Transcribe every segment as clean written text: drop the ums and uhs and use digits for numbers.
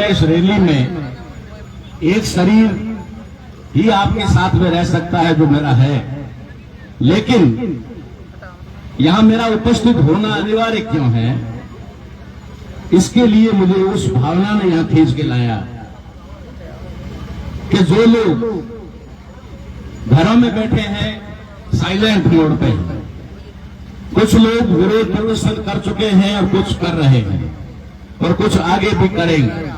इस रैली में एक शरीर ही आपके साथ में रह सकता है जो मेरा है, लेकिन यहां मेरा उपस्थित होना अनिवार्य क्यों है, इसके लिए मुझे उस भावना ने यहां खींच के लाया कि जो लोग घरों में बैठे हैं साइलेंट मोड पे, कुछ लोग विरोध प्रदर्शन कर चुके हैं और कुछ कर रहे हैं और कुछ आगे भी करेंगे,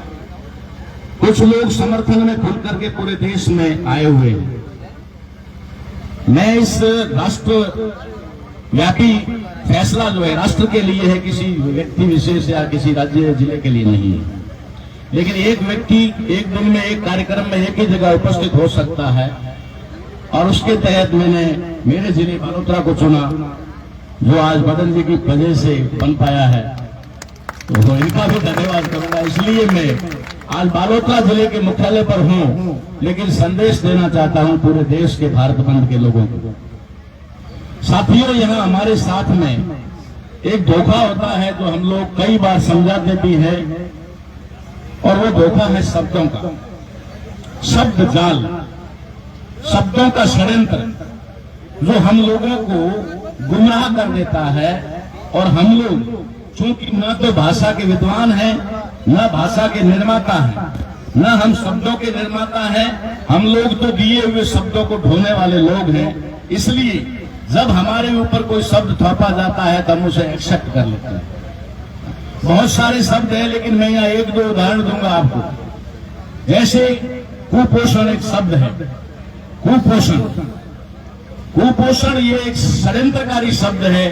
कुछ लोग समर्थन में खुल करके पूरे देश में आए हुए हैं। मैं इस राष्ट्र व्यापी फैसला जो है राष्ट्र के लिए है, किसी व्यक्ति विशेष या किसी राज्य जिले के लिए नहीं है। लेकिन एक व्यक्ति एक दिन में एक कार्यक्रम में एक ही जगह उपस्थित हो सकता है और उसके तहत मैंने मेरे जिले बालोतरा को चुना, जो आज मदन जी की वजह से बन पाया है, तो इनका भी धन्यवाद करूंगा। इसलिए मैं आज बालोतरा जिले के मुख्यालय पर हूं, लेकिन संदेश देना चाहता हूं पूरे देश के भारत बंद के लोगों को। साथियों, यहां हमारे साथ में एक धोखा होता है जो हम लोग कई बार समझाते भी हैं, और वो धोखा है शब्दों का, शब्द जाल, शब्दों का षड्यंत्र जो हम लोगों को गुमराह कर देता है। और हम लोग चूंकि न तो भाषा के विद्वान हैं, न भाषा के निर्माता हैं, न हम शब्दों के निर्माता हैं, हम लोग तो दिए हुए शब्दों को ढोने वाले लोग हैं। इसलिए जब हमारे ऊपर कोई शब्द थोपा जाता है तो हम उसे एक्सेप्ट कर लेते हैं। बहुत सारे शब्द हैं, लेकिन मैं यहाँ एक दो उदाहरण दूंगा आपको। जैसे कुपोषण एक शब्द है, कुपोषण, कुपोषण ये एक षड्यंत्रकारी शब्द है,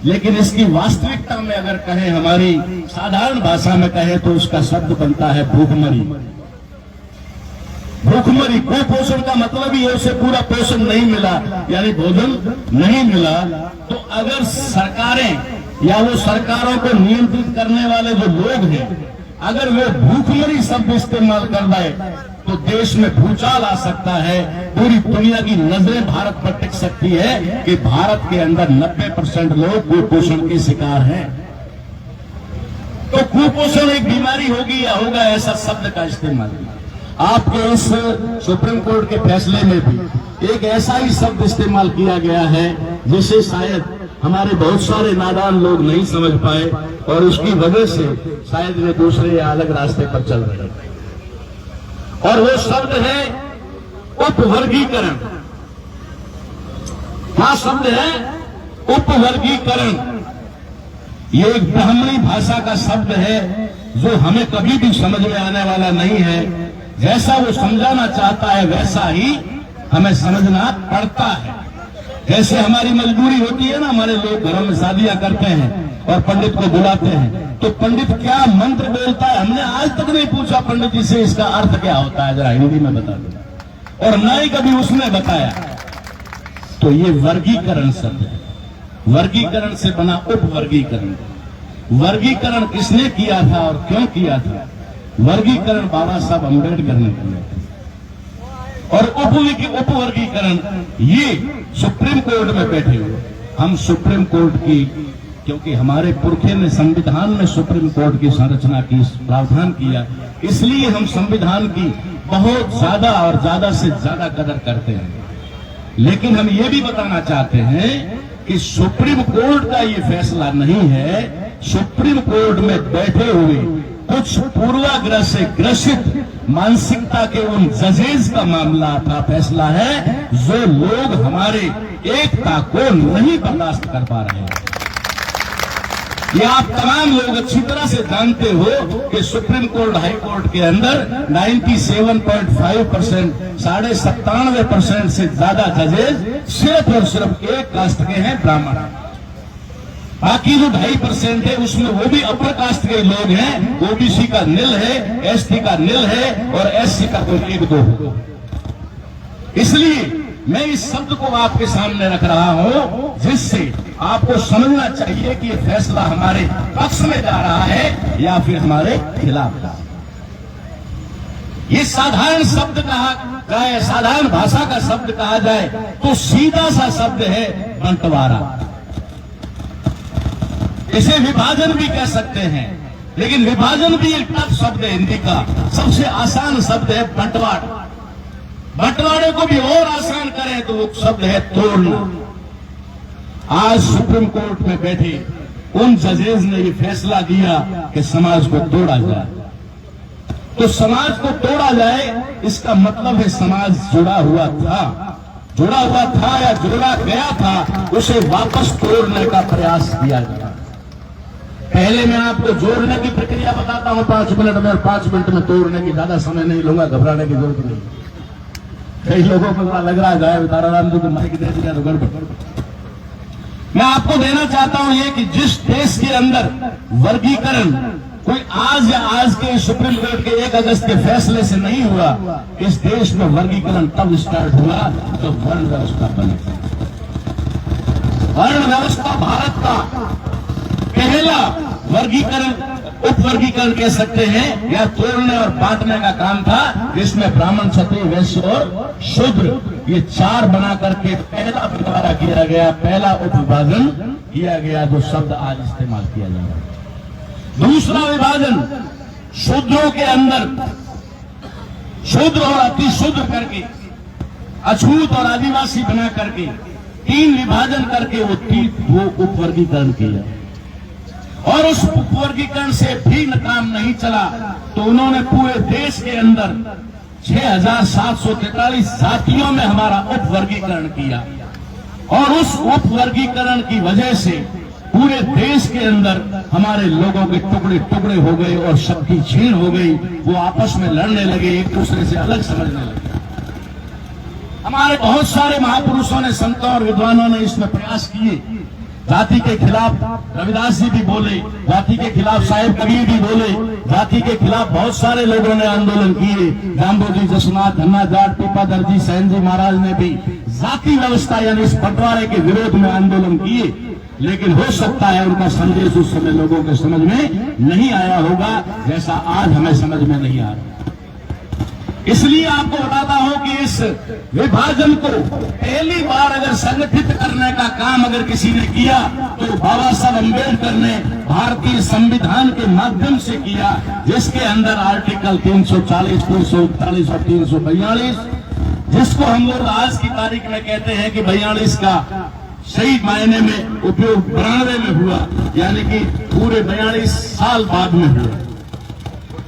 लेकिन इसकी वास्तविकता में अगर कहें, हमारी साधारण भाषा में कहें, तो उसका शब्द बनता है भूखमरी। भूखमरी, कुपोषण का मतलब ही है उसे पूरा पोषण नहीं मिला, यानी भोजन नहीं मिला। तो अगर सरकारें या वो सरकारों को नियंत्रित करने वाले जो लोग हैं, अगर वे भूखमरी शब्द इस्तेमाल कर पाए तो देश में भूचाल आ सकता है। पूरी दुनिया की नजरें भारत पर टिक सकती है कि भारत के अंदर 90% लोग कुपोषण के शिकार हैं। तो कुपोषण एक बीमारी होगी या होगा, ऐसा शब्द का इस्तेमाल आपके इस सुप्रीम कोर्ट के फैसले में भी एक ऐसा ही शब्द इस्तेमाल किया गया है जिसे शायद हमारे बहुत सारे नादान लोग नहीं समझ पाए, और उसकी वजह से शायद वे दूसरे या अलग रास्ते पर चल रहे हैं। और वो शब्द है उपवर्गीकरण। क्या शब्द है? उपवर्गीकरण। ये एक ब्राह्मणी भाषा का शब्द है जो हमें कभी भी समझ में आने वाला नहीं है। जैसा वो समझाना चाहता है वैसा ही हमें समझना पड़ता है। जैसे हमारी मजबूरी होती है ना, हमारे लोग घरों में शादियां करते हैं और पंडित को बुलाते हैं, तो पंडित क्या मंत्र बोलता है, हमने आज तक नहीं पूछा पंडित जी से इसका अर्थ क्या होता है, जरा हिंदी में बता दो, और न ही कभी उसने बताया। तो ये वर्गीकरण शब्द है, वर्गीकरण से बना उपवर्गीकरण। वर्गीकरण किसने किया था और क्यों किया था? वर्गीकरण बाबा साहब अम्बेडकर ने किया। और उपवर्गीकरण ये सुप्रीम कोर्ट में बैठे हुए, हम सुप्रीम कोर्ट की, क्योंकि हमारे पुरखे ने संविधान में सुप्रीम कोर्ट की संरचना की, प्रावधान किया, इसलिए हम संविधान की बहुत ज्यादा और ज्यादा से ज्यादा कदर करते हैं। लेकिन हम ये भी बताना चाहते हैं कि सुप्रीम कोर्ट का ये फैसला नहीं है। सुप्रीम कोर्ट में बैठे हुए कुछ पूर्वाग्रह से ग्रसित मानसिकता के उन जजेस का मामला था, फैसला है, जो लोग हमारे एकता को नहीं बर्दाश्त कर पा रहे हैं। ये आप तमाम लोग अच्छी तरह से जानते हो कि सुप्रीम कोर्ट, हाई कोर्ट के अंदर 97.5%, 97.5% से ज्यादा जजेस सिर्फ और सिर्फ एक कास्ट के हैं, ब्राह्मण। बाकी जो 2.5% है उसमें वो भी अपर कास्ट के लोग हैं। ओबीसी का निल है, एसटी का निल है और एससी का कोई 1-2 हो। इसलिए मैं इस शब्द को आपके सामने रख रहा हूं, जिससे आपको समझना चाहिए कि ये फैसला हमारे पक्ष में जा रहा है या फिर हमारे खिलाफ जा रहा है। ये साधारण शब्द कहा जाए, साधारण भाषा का शब्द कहा जाए तो सीधा सा शब्द है बंटवारा। इसे विभाजन भी कह सकते हैं। लेकिन विभाजन भी एक टफ शब्द है हिंदी का। सबसे आसान शब्द है बंटवारा। बंटवारे को भी और आसान करें तो वो शब्द है तोड़ना। आज सुप्रीम कोर्ट में बैठे उन जजेस ने ये फैसला दिया कि समाज को तोड़ा जाए। तो समाज को तोड़ा जाए इसका मतलब है समाज जुड़ा हुआ था या जोड़ा गया था, उसे वापस तोड़ने का प्रयास किया गया। पहले मैं आपको जोड़ने की प्रक्रिया बताता हूं 5 मिनट में, और 5 मिनट में तोड़ने की ज्यादा समय नहीं लूंगा, घबराने की जरूरत नहीं। कई लोगों को लग रहा है ताराराम जी को माइक दे दिया तो गड़बड़। मैं आपको देना चाहता हूं ये कि जिस देश के अंदर वर्गीकरण कोई आज के सुप्रीम कोर्ट के 1 अगस्त के फैसले से नहीं हुआ, इस देश में वर्गीकरण तब स्टार्ट हुआ जब वर्ण व्यवस्था बनी। वर्ण व्यवस्था भारत का पहला वर्गीकरण, उप वर्गीकरण कह सकते हैं, या तोड़ने और बांटने का काम था, जिसमें ब्राह्मण, क्षत्रिय, वैश्य और शूद्र ये 4 बना करके पहला बंटवारा किया गया, पहला उप विभाजन किया गया, जो शब्द आज इस्तेमाल किया जा रहा है। दूसरा विभाजन शूद्रों के अंदर शूद्र और अति शूद्र करके, अछूत और आदिवासी बना करके 3 विभाजन करके वो उप वर्गीकरण किया। और उस उपवर्गीकरण से भी काम नहीं चला तो उन्होंने पूरे देश के अंदर 6,743 जातियों में हमारा उपवर्गीकरण किया। और उस उपवर्गीकरण की वजह से पूरे देश के अंदर हमारे लोगों के टुकड़े टुकड़े हो गए और शक्ति छीन हो गई। वो आपस में लड़ने लगे, एक दूसरे से अलग समझने लगे। हमारे बहुत सारे महापुरुषों ने, संतों और विद्वानों ने इसमें प्रयास किए। जाति के खिलाफ रविदास जी भी बोले, जाति के खिलाफ साहिब कबीर भी बोले, जाति के खिलाफ बहुत सारे लोगों ने आंदोलन किए। जाम्बोजी, जसनाथ, धन्ना जाट, पीपा दर्जी, सैन जी महाराज ने भी जाति व्यवस्था यानी इस बंटवारे के विरोध में आंदोलन किए। लेकिन हो सकता है उनका संदेश उस समय लोगों के समझ में नहीं आया होगा, जैसा आज हमें समझ में नहीं आ रहा। इसलिए आपको बताता हूं कि इस विभाजन को पहली बार अगर संगठित करने का काम अगर किसी ने किया तो बाबा साहब अम्बेडकर ने भारतीय संविधान के माध्यम से किया, जिसके अंदर आर्टिकल 340, 339 और 342, जिसको हम लोग आज की तारीख में कहते हैं कि 42 का सही मायने में उपयोग 92 में हुआ, यानी कि पूरे 42 साल बाद में हुआ।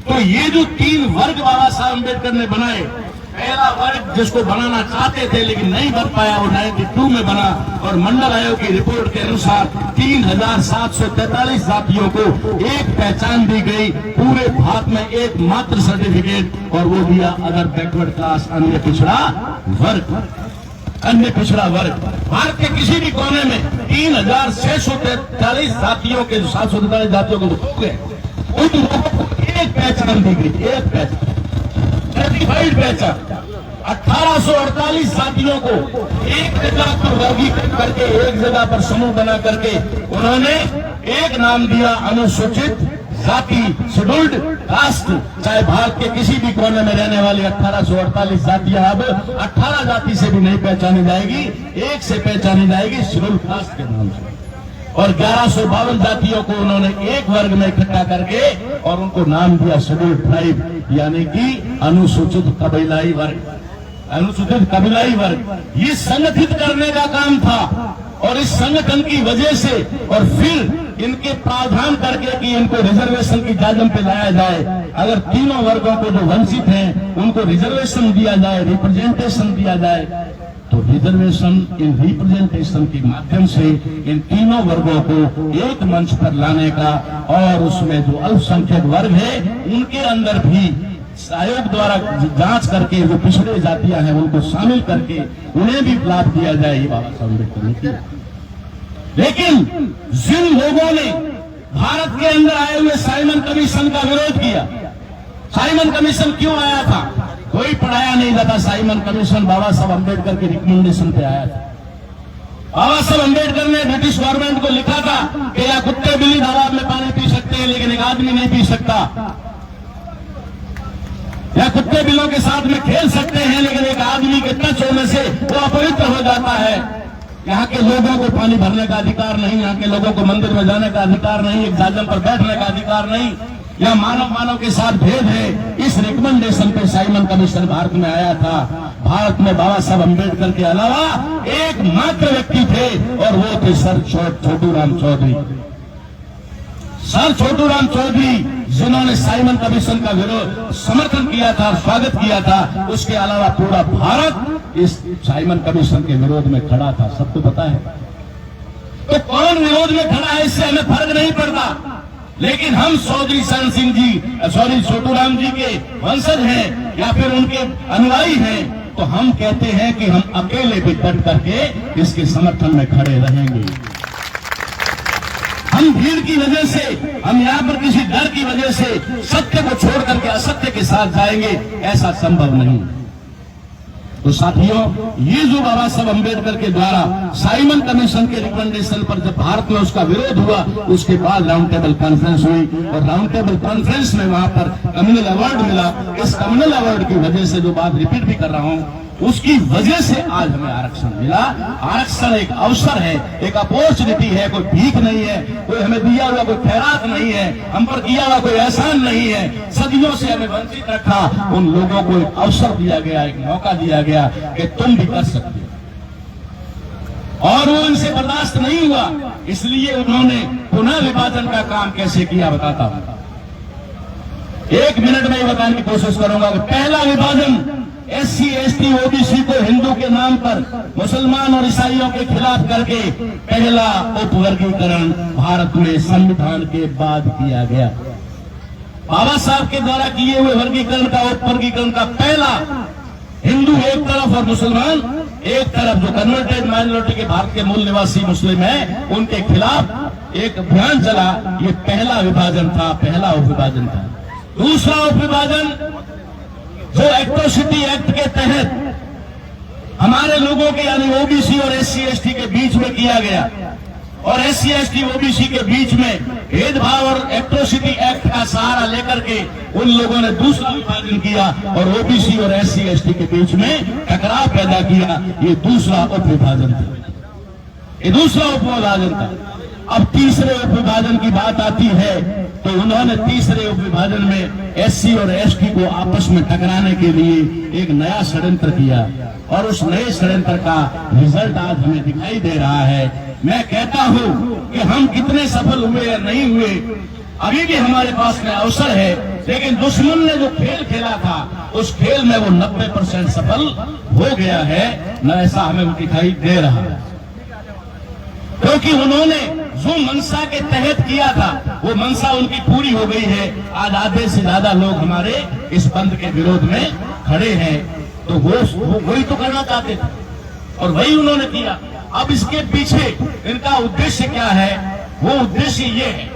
तो ये जो 3 वर्ग बाबा साहब अम्बेडकर ने बनाए, पहला वर्ग जिसको बनाना चाहते थे लेकिन नहीं बन पाया, वो 92 में बना। और मंडल आयोग की रिपोर्ट के अनुसार 3,743 जातियों को एक पहचान दी गई, पूरे भारत में एकमात्र सर्टिफिकेट, और वो दिया अदर बैकवर्ड क्लास, अन्य पिछड़ा वर्ग। अन्य पिछड़ा वर्ग भारत के किसी भी कोने में 3,643 जातियों के, 743 जातियों को हो गए, उन लोगों को एक पहचान दी गई, एक पहचान, सर्टिफाइड पहचान। 1848 जातियों को एक जगह पर वर्गीकृत करके, एक जगह पर समूह बना करके उन्होंने एक नाम दिया, अनुसूचित जाति, शेड्यूल्ड कास्ट। चाहे भारत के किसी भी कोने में रहने वाली 1848 जातियां अब 18 जाति से भी नहीं पहचानी जाएगी, एक से पहचानी जाएगी, शेड्यूल्ड कास्ट के नाम से। और 1152 जातियों को उन्होंने एक वर्ग में इकट्ठा करके और उनको नाम दिया शेड्यूल्ड ट्राइब, यानी कि अनुसूचित कबीलाई वर्ग। अनुसूचित कबीलाई वर्ग ये संगठित करने का काम था। और इस संगठन की वजह से और फिर इनके प्रावधान करके कि इनको रिजर्वेशन की जाजम पे लाया जाए, अगर तीनों वर्गों को जो वंचित हैं उनको रिजर्वेशन दिया जाए, रिप्रेजेंटेशन दिया जाए, तो रिजर्वेशन इन रिप्रेजेंटेशन के माध्यम से इन तीनों वर्गों को एक मंच पर लाने का, और उसमें जो अल्पसंख्यक वर्ग है उनके अंदर भी आयोग द्वारा जांच करके जो पिछड़े जातियां हैं उनको शामिल करके उन्हें भी लाभ दिया जाए, ये बाबा साहब अम्बेडकर ने किया। लेकिन जिन लोगों ने भारत के अंदर आए हुए साइमन कमीशन का विरोध किया, साइमन कमीशन क्यों आया था? कोई पढ़ाया नहीं जाता। साइमन कमीशन बाबा साहब अम्बेडकर के रिकमेंडेशन पे आया था। बाबा साहब अम्बेडकर ने ब्रिटिश गवर्नमेंट को लिखा था कि या कुत्ते बिल्ली तालाब में पानी पी सकते हैं लेकिन एक आदमी नहीं पी सकता, या कुत्ते बिल्लों के साथ में खेल सकते हैं लेकिन एक आदमी के टच होने से वो अपवित्र हो जाता है। यहाँ के लोगों को पानी भरने का अधिकार नहीं, यहाँ के लोगों को मंदिर में जाने का अधिकार नहीं, एक जाजम पर बैठने का अधिकार नहीं, या मानव मानव के साथ भेद है, इस रिकमेंडेशन पे साइमन कमीशन भारत में आया था। भारत में बाबा साहब अम्बेडकर के अलावा एकमात्र व्यक्ति थे और वो थे सर छोटूराम चौधरी। सर छोटूराम चौधरी जिन्होंने साइमन कमीशन का विरोध समर्थन किया था, स्वागत किया था। उसके अलावा पूरा भारत इस साइमन कमीशन के विरोध में खड़ा था, सबको पता है। तो कौन विरोध में खड़ा है इससे हमें फर्क नहीं पड़ता, लेकिन हम चौधरी शरण सिंह जी छोटूराम जी के वंशज हैं या फिर उनके अनुयायी हैं, तो हम कहते हैं कि हम अकेले भी डट करके इसके समर्थन में खड़े रहेंगे। हम भीड़ की वजह से, हम यहाँ पर किसी डर की वजह से सत्य को छोड़ करके असत्य के साथ जाएंगे, ऐसा संभव नहीं। तो साथियों, ये जो बाबा साहब अम्बेडकर के द्वारा साइमन कमीशन के रिकमेंडेशन पर जब भारत में उसका विरोध हुआ, उसके बाद राउंड टेबल कॉन्फ्रेंस हुई और राउंड टेबल कॉन्फ्रेंस में वहां पर कम्युनल अवार्ड मिला। इस कम्युनल अवार्ड की वजह से, जो बात रिपीट भी कर रहा हूं, उसकी वजह से आज हमें आरक्षण मिला। आरक्षण एक अवसर है, एक अपॉर्चुनिटी है, कोई भीख नहीं है, कोई हमें दिया हुआ कोई खैरात नहीं है, हम पर किया हुआ कोई एहसान नहीं है। सदियों से हमें वंचित रखा, उन लोगों को एक अवसर दिया गया, एक मौका दिया गया कि तुम भी कर सकते हो। और वो इनसे बर्दाश्त नहीं हुआ, इसलिए उन्होंने पुनः विभाजन का काम कैसे किया बताता हूं। 1 मिनट में ही बताने की कोशिश करूंगा कि पहला विभाजन SC ST OBC को हिंदू के नाम पर मुसलमान और ईसाइयों के खिलाफ करके पहला उपवर्गीकरण भारत में संविधान के बाद किया गया। बाबा साहब के द्वारा किए हुए वर्गीकरण का, उपवर्गीकरण का पहला, हिंदू एक तरफ और मुसलमान एक तरफ, जो कन्वर्टेड माइनॉरिटी के भारत के मूल निवासी मुस्लिम हैं, उनके खिलाफ एक अभियान चला। ये पहला विभाजन था, पहला उपविभाजन था। दूसरा उपविभाजन जो एट्रोसिटी एक्ट के तहत हमारे लोगों के यानी OBC और SC ST के बीच में किया गया, और SC ST OBC के बीच में भेदभाव और एट्रोसिटी एक्ट का सहारा लेकर के उन लोगों ने दूसरा विभाजन किया और OBC और SC ST के बीच में टकराव पैदा किया। ये दूसरा उपविभाजन था, ये दूसरा उपविभाजन था। अब तीसरे उपविभाजन की बात आती है, तो उन्होंने तीसरे उपविभाजन में SC और ST को आपस में टकराने के लिए एक नया षड्यंत्र किया, और उस नए षड्यंत्र का रिजल्ट आज हमें दिखाई दे रहा है। मैं कहता हूं कि हम कितने सफल हुए या नहीं हुए, अभी भी हमारे पास में अवसर है, लेकिन दुश्मन ने जो खेल खेला था, उस खेल में वो 90% सफल हो गया है, न ऐसा हमें दिखाई दे रहा है। क्योंकि उन्होंने जो मनसा के तहत किया था, वो मनसा उनकी पूरी हो गई है। आज आधे से ज्यादा लोग हमारे इस बंद के विरोध में खड़े हैं, तो वो वही तो करना चाहते थे और वही उन्होंने किया। अब इसके पीछे इनका उद्देश्य क्या है? वो उद्देश्य ये है,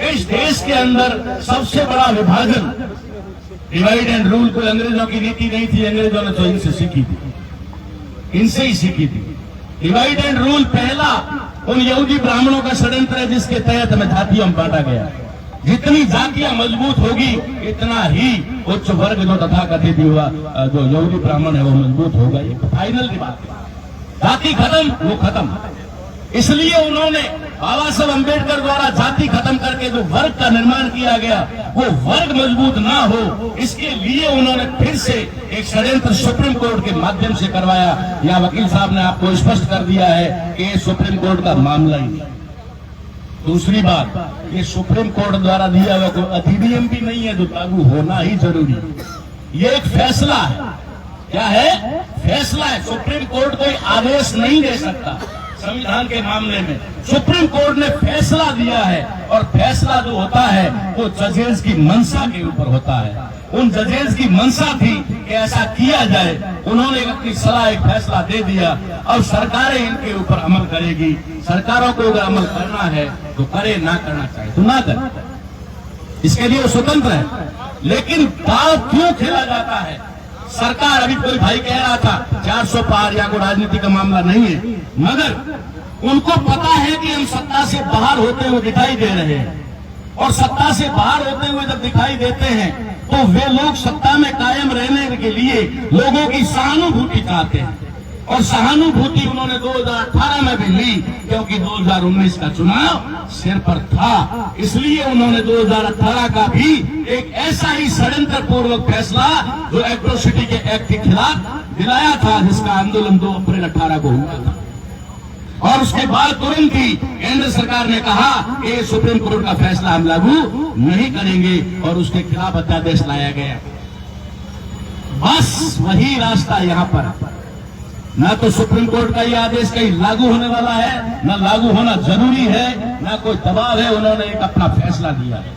इस देश के अंदर सबसे बड़ा विभाजन, डिवाइड एंड रूल कोई अंग्रेजों की नीति नहीं थी, अंग्रेजों ने तो इनसे सीखी थी, इनसे ही सीखी थी। डिवाइड एंड रूल पहला उन यहूदी ब्राह्मणों का षड्यंत्र है, जिसके तहत हमें जातियों में बांटा गया। जितनी जातियां मजबूत होगी, इतना ही उच्च वर्ग जो तथाकथित हुआ, जो यहूदी ब्राह्मण है, वो मजबूत होगा। ये फाइनल की बात है, जाति खत्म, वो खत्म। इसलिए उन्होंने बाबा साहब अम्बेडकर द्वारा जाति खत्म करके जो वर्ग का निर्माण किया गया, वो वर्ग मजबूत ना हो, इसके लिए उन्होंने फिर से एक षड्यंत्र सुप्रीम कोर्ट के माध्यम से करवाया। या वकील साहब ने आपको स्पष्ट कर दिया है कि ये सुप्रीम कोर्ट का मामला ही। दूसरी बात, ये सुप्रीम कोर्ट द्वारा दिया हुआ कोई अधिनियम भी नहीं है जो लागू होना ही जरूरी है। ये एक फैसला है। क्या है? फैसला है। सुप्रीम कोर्ट कोई आदेश नहीं दे सकता संविधान के मामले में। सुप्रीम कोर्ट ने फैसला दिया है, और फैसला जो होता है वो जजेस की मंशा के ऊपर होता है। उन जजेस की मंशा थी कि ऐसा किया जाए, उन्होंने अपनी सलाह, एक फैसला दे दिया। अब सरकारें इनके ऊपर अमल करेगी। सरकारों को अगर अमल करना है तो करे, ना करना चाहिए तो ना करे, इसके लिए वो स्वतंत्र है। लेकिन दाव क्यों खेला जाता है? सरकार, अभी कोई भाई कह रहा था 400 पार या कोई राजनीति का मामला नहीं है, मगर उनको पता है कि हम सत्ता से बाहर होते हुए दिखाई दे रहे हैं, और सत्ता से बाहर होते हुए जब दिखाई देते हैं तो वे लोग सत्ता में कायम रहने के लिए लोगों की सहानुभूति चाहते हैं। और सहानुभूति उन्होंने 2018 में भी ली, क्योंकि 2019 का चुनाव सिर पर था। इसलिए उन्होंने 2018 का भी एक ऐसा ही षड्यंत्र पूर्वक फैसला जो एट्रोसिटी के एक्ट के खिलाफ दिलाया था, जिसका आंदोलन 2 अप्रैल 18 को हुआ था। और उसके बाद तुरंत ही केंद्र सरकार ने कहा कि सुप्रीम कोर्ट का फैसला हम लागू नहीं करेंगे और उसके खिलाफ अध्यादेश लाया गया। बस वही रास्ता यहां पर, ना तो सुप्रीम कोर्ट का यह आदेश कहीं लागू होने वाला है, ना लागू होना जरूरी है, ना कोई दबाव है। उन्होंने एक अपना फैसला दिया है,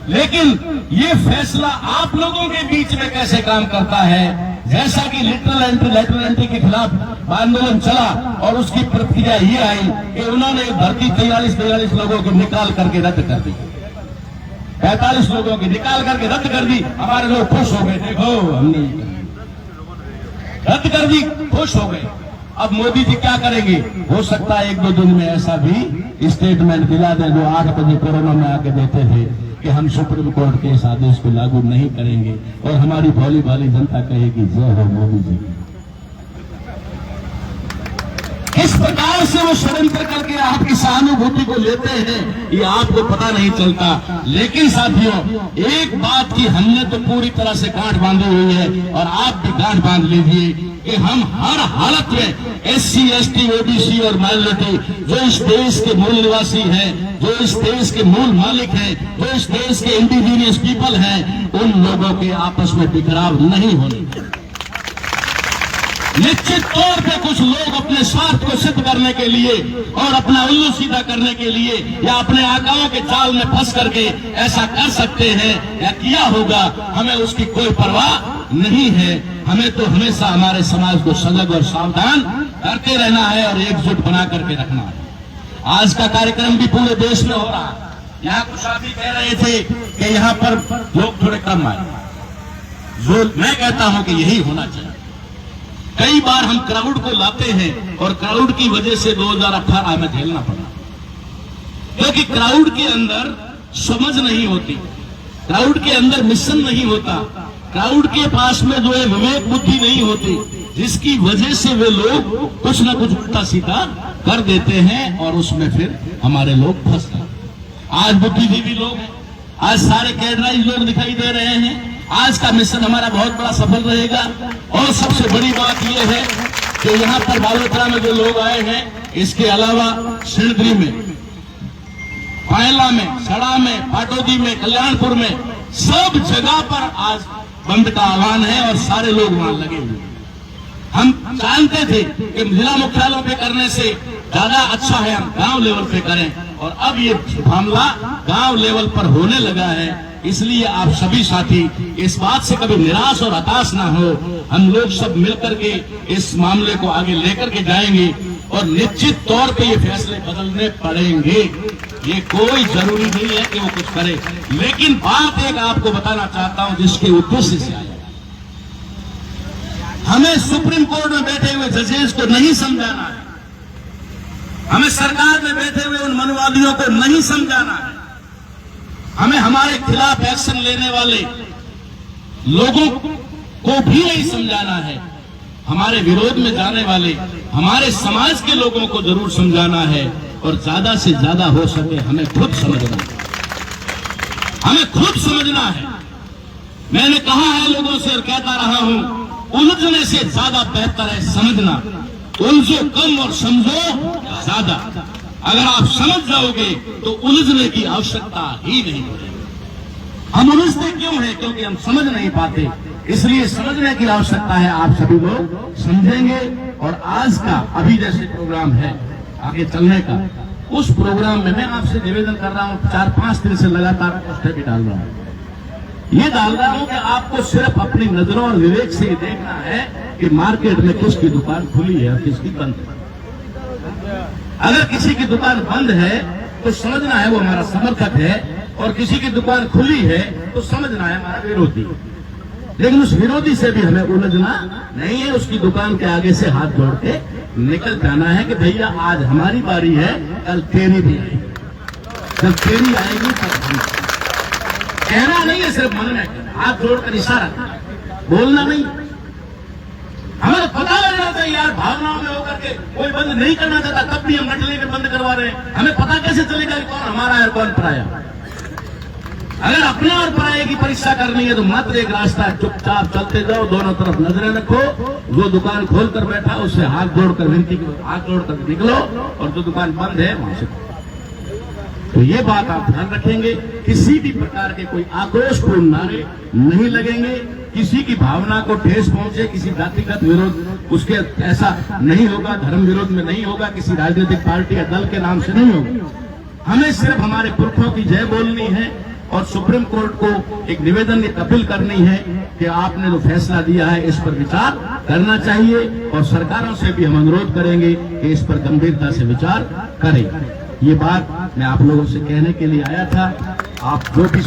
लेकिन ये फैसला आप लोगों के बीच में कैसे काम करता है? जैसा कि लेटरल एंट्री के खिलाफ आंदोलन चला और उसकी प्रतिक्रिया ये आई कि उन्होंने भर्ती 43 लोगों को निकाल करके रद्द कर दी, 45 लोगों की निकाल करके रद्द कर दी। हमारे लोग खुश हो गए, देखो हमने रद्द कर दी, खुश हो गए। अब मोदी जी क्या करेंगे? हो सकता है 1-2 दिन में ऐसा भी स्टेटमेंट दिला दें जो 8 बजे कोरोना में आके देते थे कि हम सुप्रीम कोर्ट के इस आदेश को लागू नहीं करेंगे, और हमारी भोली भाली जनता कहेगी जय हो मोदी जी। इस प्रकार से वो षड्यंत्र करके आपकी सहानुभूति को लेते हैं, ये आपको पता नहीं चलता। लेकिन साथियों, एक बात की हमने तो पूरी तरह से गांठ बांधी हुई है, और आप भी गांठ बांध लीजिए कि हम हर हालत में SC, ST, OBC और माइनॉरिटी जो इस देश के मूल निवासी हैं, जो इस देश के मूल मालिक हैं, जो इस देश के इंडिजीनियस पीपल हैं, उन लोगों के आपस में बिखराव नहीं होने। निश्चित तौर पे कुछ लोग अपने स्वार्थ को सिद्ध करने के लिए और अपना उल्लू सीधा करने के लिए या अपने आकाओं के जाल में फंस करके ऐसा कर सकते हैं या किया होगा, हमें उसकी कोई परवाह नहीं है। हमें तो हमेशा हमारे समाज को सजग और सावधान करते रहना है और एकजुट बना करके रखना है। आज का कार्यक्रम भी पूरे देश में हो रहा है। यहाँ कुछ साथी कह रहे थे कि यहाँ पर लोग थोड़े कम आए, जो मैं कहता हूं कि यही होना चाहिए। कई बार हम क्राउड को लाते हैं और क्राउड की वजह से 2018 में झेलना पड़ा, क्योंकि क्राउड के अंदर समझ नहीं होती, क्राउड के अंदर मिशन नहीं होता, क्राउड के पास में जो है विवेक बुद्धि नहीं होती, जिसकी वजह से वे लोग कुछ न कुछ उल्टा सीधा कर देते हैं और उसमें फिर हमारे लोग फंस जाते हैं। आज बुद्धिजीवी लोग हैं, आज सारे कैडराइज लोग दिखाई दे रहे हैं। आज का मिशन हमारा बहुत बड़ा सफल रहेगा। और सबसे बड़ी बात यह है कि यहाँ पर बालोतरा में जो लोग आए हैं, इसके अलावा सिणधरी में, पायला में, सड़ा में, पाटोदी में, कल्याणपुर में, सब जगह पर आज बंद का आह्वान है और सारे लोग वहां लगे हुए। हम जानते थे कि जिला मुख्यालयों पे करने से ज्यादा अच्छा है हम गांव लेवल पे करें, और अब ये मामला गांव लेवल पर होने लगा है। इसलिए आप सभी साथी इस बात से कभी निराश और हताश ना हो। हम लोग सब मिलकर के इस मामले को आगे लेकर के जाएंगे और निश्चित तौर पे ये फैसले बदलने पड़ेंगे। ये कोई जरूरी नहीं है कि वो कुछ करे, लेकिन बात एक आपको बताना चाहता हूं जिसके उद्देश्य से आया। हमें सुप्रीम कोर्ट में बैठे हुए जजेस को नहीं समझाना है, हमें सरकार में बैठे हुए उन मनवादियों को नहीं समझाना है, हमें हमारे खिलाफ एक्शन लेने वाले लोगों को भी नहीं समझाना है, हमारे विरोध में जाने वाले हमारे समाज के लोगों को जरूर समझाना है, और ज्यादा से ज्यादा हो सके हमें खुद समझना है, हमें खुद समझना है। मैंने कहा है लोगों से और कहता रहा हूं, उलझने से ज्यादा बेहतर है समझना। उलझो कम और समझो ज्यादा। अगर आप समझ जाओगे तो उलझने की आवश्यकता ही नहीं होगी। हम उलझते क्यों हैं? क्योंकि हम समझ नहीं पाते, इसलिए समझने की आवश्यकता है। आप सभी लोग समझेंगे, और आज का अभी जैसे प्रोग्राम है आगे चलने का, उस प्रोग्राम में मैं आपसे निवेदन कर रहा हूं, 4-5 दिन से लगातार पोस्टर भी डाल रहा हूं। ये डाल रहा हूं कि आपको सिर्फ अपनी नजरों और विवेक से देखना है कि मार्केट में किसकी दुकान खुली है और किसकी बंद है। अगर किसी की दुकान बंद है तो समझना है वो हमारा समर्थक है, और किसी की दुकान खुली है तो समझना है हमारा विरोधी। लेकिन उस विरोधी से भी हमें उलझना नहीं है, उसकी दुकान के आगे से हाथ जोड़ के निकल जाना है कि भैया आज हमारी बारी है, कल तेरी भी आएगी, जब तेरी आएगी तब हम। कहना नहीं है, सिर्फ मन में हाथ जोड़कर इशारा, बोलना नहीं। हमें तो पता लगना चाहिए यार, भावनाओं में होकर के कोई बंद नहीं करना चाहता, तब भी हम नट लेकर बंद करवा रहे हैं। हमें पता कैसे चलेगा कि कौन हमारा है और कौन पराया? अगर अपने और पराये की परीक्षा करनी है तो मात्र एक रास्ता है, चुपचाप चलते जाओ, दोनों तरफ नजरें रखो। जो दुकान खोल कर बैठा उससे हाथ जोड़कर विनती, हाथ जोड़कर निकलो, और जो दुकान बंद है वहां से। तो ये बात आप ध्यान रखेंगे, किसी भी प्रकार के कोई आक्रोशपूर्ण नारे नहीं लगेंगे, किसी की भावना को ठेस पहुंचे, किसी जातिगत विरोध उसके ऐसा नहीं होगा, धर्म विरोध में नहीं होगा, किसी राजनीतिक पार्टी या दल के नाम से नहीं होगा। हमें सिर्फ हमारे पुरखों की जय बोलनी है और सुप्रीम कोर्ट को एक निवेदन, एक अपील करनी है कि आपने जो फैसला दिया है इस पर विचार करना चाहिए, और सरकारों से भी हम अनुरोध करेंगे कि इस पर गंभीरता से विचार करें। ये बात मैं आप लोगों से कहने के लिए आया था। आप जो भी